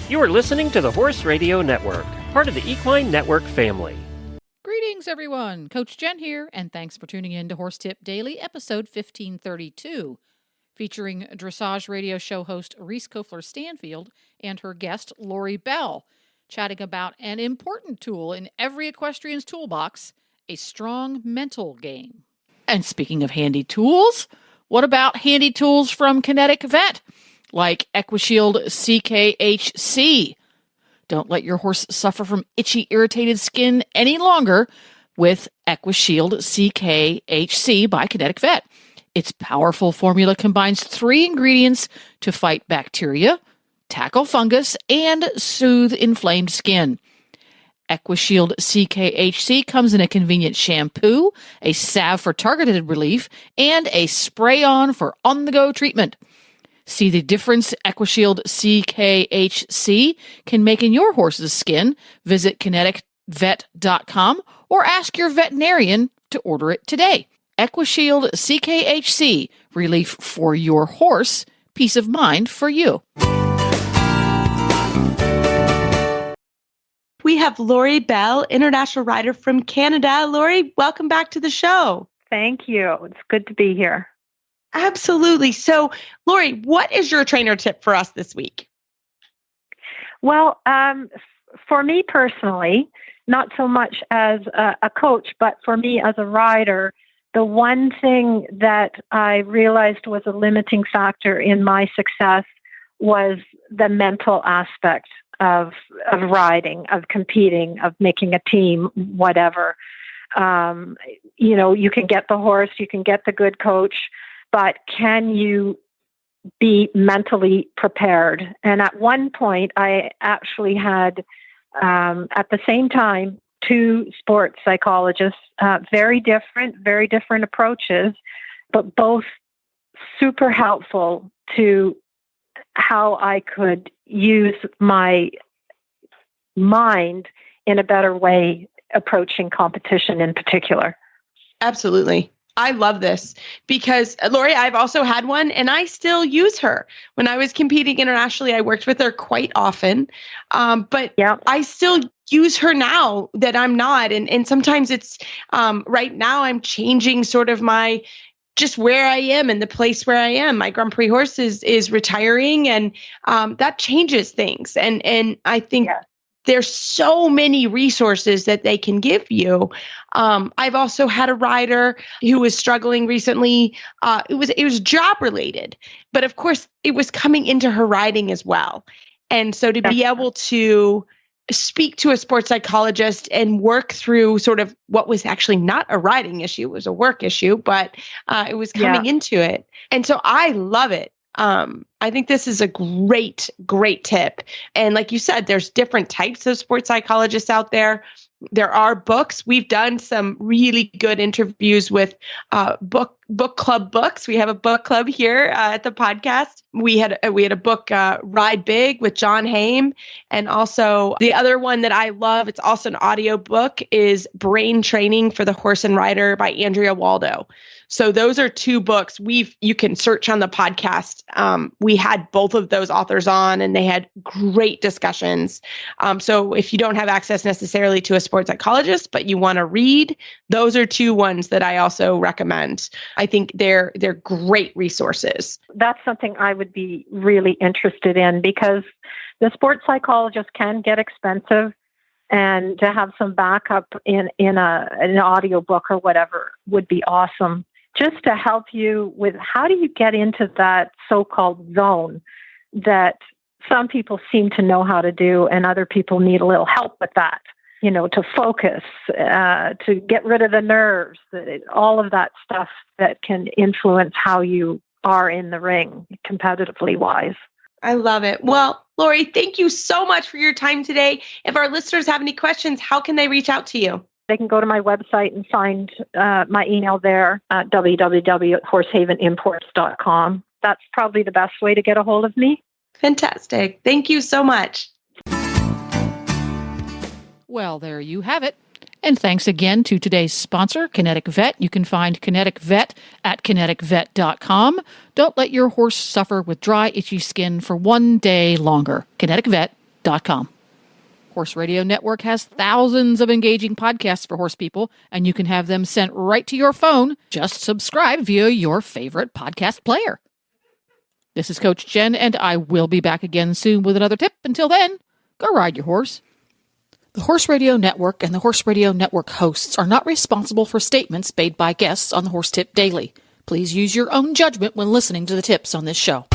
You are listening to the Horse Radio Network, part of the Equine Network family. Greetings, everyone. Coach Jen here, and thanks for tuning in to Horse Tip Daily, episode 1532, featuring Dressage Radio show host Reese Koffler Stanfield and her guest, Lori Bell, chatting about an important tool in every equestrian's toolbox, a strong mental game. And speaking of handy tools, what about handy tools from Kinetic Vet, like Equisheild CKHC? Don't let your horse suffer from itchy, irritated skin any longer with Equisheild CKHC by Kinetic Vet. Its powerful formula combines 3 ingredients to fight bacteria, tackle fungus, and soothe inflamed skin. Equisheild CKHC comes in a convenient shampoo, a salve for targeted relief, and a spray-on for on-the-go treatment. See the difference Equisheild CKHC can make in your horse's skin. Visit kineticvet.com or ask your veterinarian to order it today. Equisheild CKHC, relief for your horse, peace of mind for you. We have Lori Bell, international rider from Canada. Lori, welcome back to the show. Thank you. It's good to be here. Absolutely. So, Lori, what is your trainer tip for us this week? Well, for me personally, not so much as a coach, but for me as a rider, the one thing that I realized was a limiting factor in my success was the mental aspect of riding, of competing, of making a team, whatever. You can get the horse, you can get the good coach, but can you be mentally prepared? And at one point, I actually had, at the same time, 2 sports psychologists, very different approaches, but both super helpful to how I could use my mind in a better way approaching competition in particular. Absolutely. I love this because, Lori, I've also had one and I still use her. When I was competing internationally, I worked with her quite often, but yeah. I still use her now that I'm not. And sometimes it's right now I'm changing sort of my just where I am and the place where I am. My Grand Prix horse is retiring, and that changes things. And I think there's so many resources that they can give you. I've also had a rider who was struggling recently. It was job related, but of course it was coming into her riding as well. And so to be able to speak to a sports psychologist and work through sort of what was actually not a riding issue, it was a work issue, but it was coming into it. And so I love it. I think this is a great tip. And like you said, there's different types of sports psychologists out there. There are books. We've done some really good interviews with book club books. We have a book club here at the podcast. We had a book, Ride Big with John Haim. And also the other one that I love, it's also an audio book, is Brain Training for the Horse and Rider by Andrea Waldo. So those are 2 books you can search on the podcast. We had both of those authors on and they had great discussions. So if you don't have access necessarily to a sports psychologist, but you want to read, those are 2 ones that I also recommend. I think they're great resources. That's something I would be really interested in because the sports psychologist can get expensive. And to have some backup in an audio book or whatever would be awesome. Just to help you with how do you get into that so-called zone that some people seem to know how to do and other people need a little help with that, to focus, to get rid of the nerves, all of that stuff that can influence how you are in the ring competitively wise. I love it. Well, Lori, thank you so much for your time today. If our listeners have any questions, how can they reach out to you? They can go to my website and find my email there at www.horsehavenimports.com. That's probably the best way to get a hold of me. Fantastic. Thank you so much. Well, there you have it. And thanks again to today's sponsor, Kinetic Vet. You can find Kinetic Vet at kineticvet.com. Don't let your horse suffer with dry, itchy skin for one day longer. Kinetic Vet. Equisheild.com. Horse Radio Network has thousands of engaging podcasts for horse people, and you can have them sent right to your phone. Just subscribe via your favorite podcast player. This is Coach Jen, and I will be back again soon with another tip. Until then, go ride your horse. The Horse Radio Network and the Horse Radio Network hosts are not responsible for statements made by guests on the Horse Tip Daily. Please use your own judgment when listening to the tips on this show.